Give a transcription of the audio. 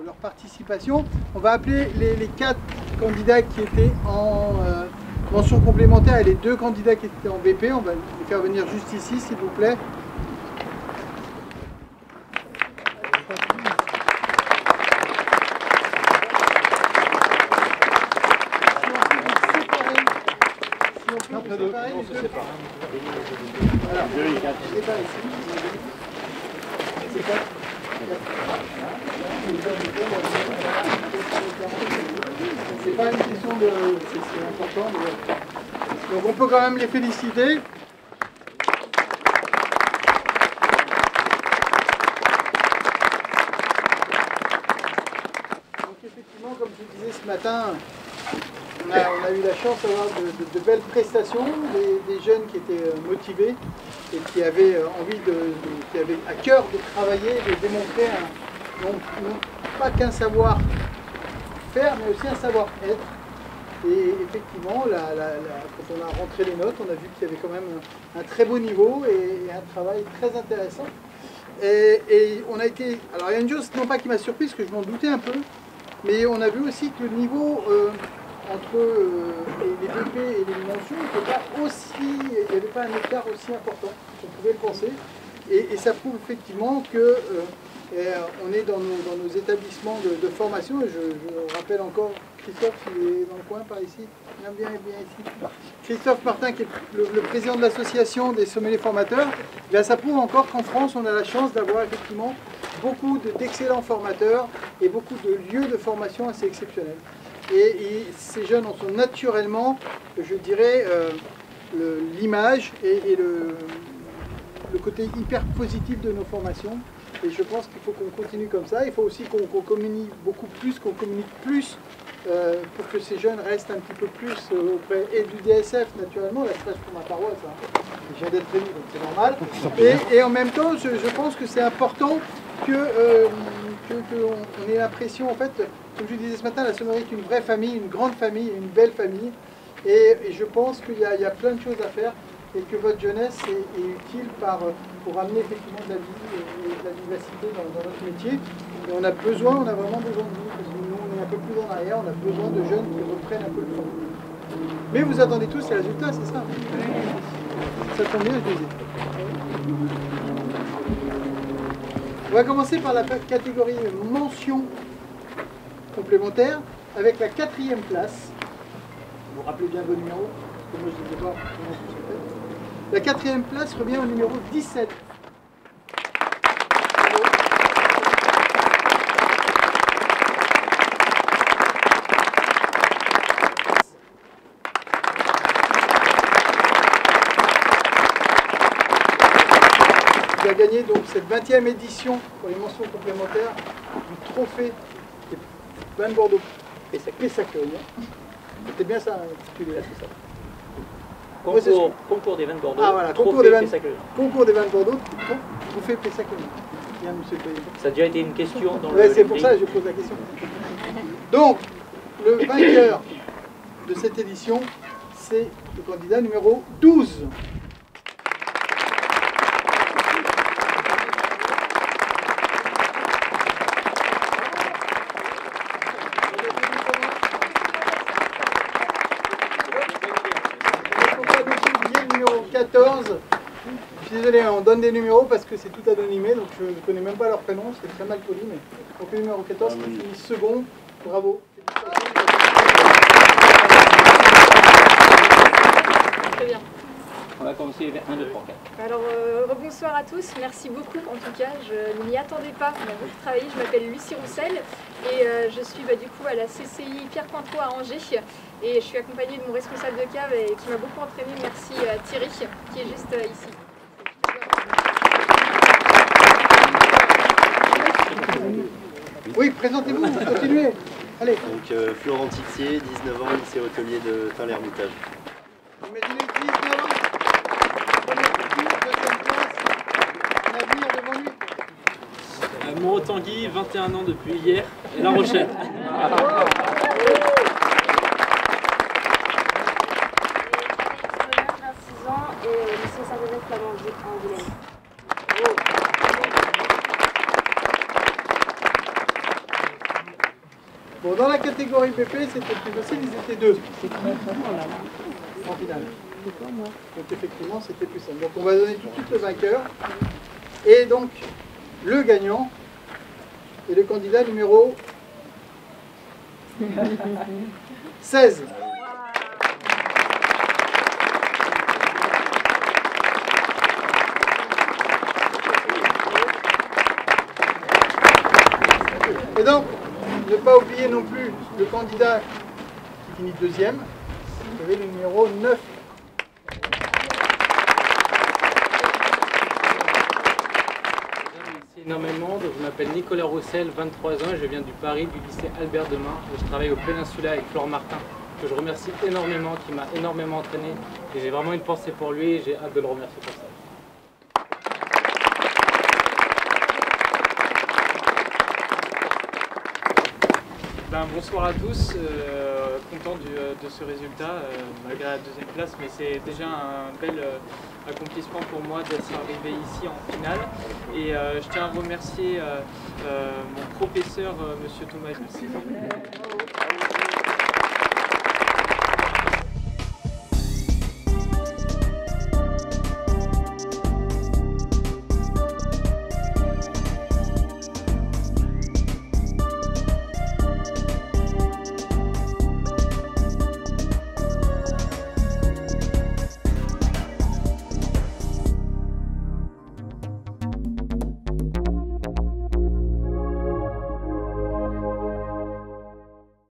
leur participation. On va appeler les 4 candidats qui étaient en mention complémentaire et les 2 candidats qui étaient en BP. On va les faire venir juste ici, s'il vous plaît. On se sépare. Alors, c'est pas une question de... c'est important. Mais... Donc on peut quand même les féliciter. Donc effectivement, comme je disais ce matin, on a eu la chance d'avoir de belles prestations, des jeunes qui étaient motivés et qui avaient envie qui avaient à cœur de travailler, de démontrer non pas qu'un savoir-faire, mais aussi un savoir-être. Et effectivement, quand on a rentré les notes, on a vu qu'il y avait quand même un très beau niveau et un travail très intéressant. Et on a été... Alors il y a une chose, non pas qui m'a surpris, parce que je m'en doutais un peu, mais on a vu aussi que le niveau... entre les BP et les mentions, il n'y avait pas un écart aussi important qu'on pouvait le penser. Et ça prouve effectivement que on est dans nos établissements de formation. Et je rappelle encore Christophe, il est dans le coin par ici. Bien ici. Christophe Martin, qui est le président de l'association des sommeliers formateurs. Là, ça prouve encore qu'en France, on a la chance d'avoir effectivement beaucoup d'excellents formateurs et beaucoup de lieux de formation assez exceptionnels. Et ces jeunes en sont naturellement, je dirais, l'image et le côté hyper positif de nos formations. Et je pense qu'il faut qu'on continue comme ça. Il faut aussi qu'on communique beaucoup plus, qu'on communique plus pour que ces jeunes restent un petit peu plus auprès et du DSF, naturellement. Là, je passe pour ma paroisse. Hein. Je viens d'être élu, donc c'est normal. Et en même temps, je pense que c'est important qu'on ait l'impression, en fait, comme je disais ce matin, la sommellerie est une vraie famille, une grande famille, une belle famille. Et je pense qu'il y a plein de choses à faire et que votre jeunesse est utile pour amener effectivement de la vie et de la vivacité dans notre métier. Et on a vraiment besoin de vous, parce que nous, on est un peu plus en arrière, on a besoin de jeunes qui reprennent un peu le fond. Mais vous attendez tous les résultats, c'est ça? Ça tombe bien, je le dis. On va commencer par la catégorie mention complémentaire avec la 4e place. Vous vous rappelez bien vos numéros, parce que moi je ne sais pas comment ça se fait. La 4e place revient au numéro 17. Qui a gagné donc cette 20e édition pour les mentions complémentaires du trophée des vins de Bordeaux Pessac-Léognan. C'était bien ça intitulé, c'est ça. Concours des vins de Bordeaux. Ah voilà, concours des vins de Bordeaux, trophée Pessac-Léognan. Bien, monsieur le président. Ça a déjà été une question dans le... c'est pour ça que je pose la question. Donc, le vainqueur de cette édition, c'est le candidat numéro 12. Je suis désolé, on donne des numéros parce que c'est tout anonymé, donc je ne connais même pas leur prénom, c'est très mal poli, mais donc le numéro 14 qui finit second, bravo. Très bien. On va commencer 1, 2, 3, 4. Alors, bonsoir à tous, merci beaucoup en tout cas, je ne m'y attendais pas, on a beaucoup travaillé, je m'appelle Lucie Roussel et je suis du coup à la CCI Pierre Cointreau à Angers et je suis accompagnée de mon responsable de cave et qui m'a beaucoup entraînée, merci Thierry, qui est juste ici. Oui, présentez-vous, continuez. Allez. Donc Florent Tixier, 19 ans, lycée hôtelier de Tain-l'Hermitage. Imaginez 19 ans, première deuxième classe, un avenir devant lui. Moreau Tanguy, 21 ans depuis hier, et La Rochelle. Bon, dans la catégorie BP, c'était plus facile, ils étaient 2 en finale. Donc effectivement, c'était plus simple. Donc on va donner tout de suite le vainqueur. Et donc, le gagnant est le candidat numéro 16. Et donc, ne pas oublier non plus le candidat qui finit deuxième, vous avez le numéro 9. Merci énormément. Donc, je m'appelle Nicolas Roussel, 23 ans, et je viens du Paris, du lycée Albert Demain. Je travaille au Péninsula avec Flore Martin, que je remercie énormément, qui m'a énormément entraîné. Et j'ai vraiment une pensée pour lui et j'ai hâte de le remercier pour ça. Bonsoir à tous, content de ce résultat, malgré la deuxième place, mais c'est déjà un bel accomplissement pour moi d'être arrivé ici en finale. Et je tiens à remercier mon professeur, monsieur Thomas. Merci.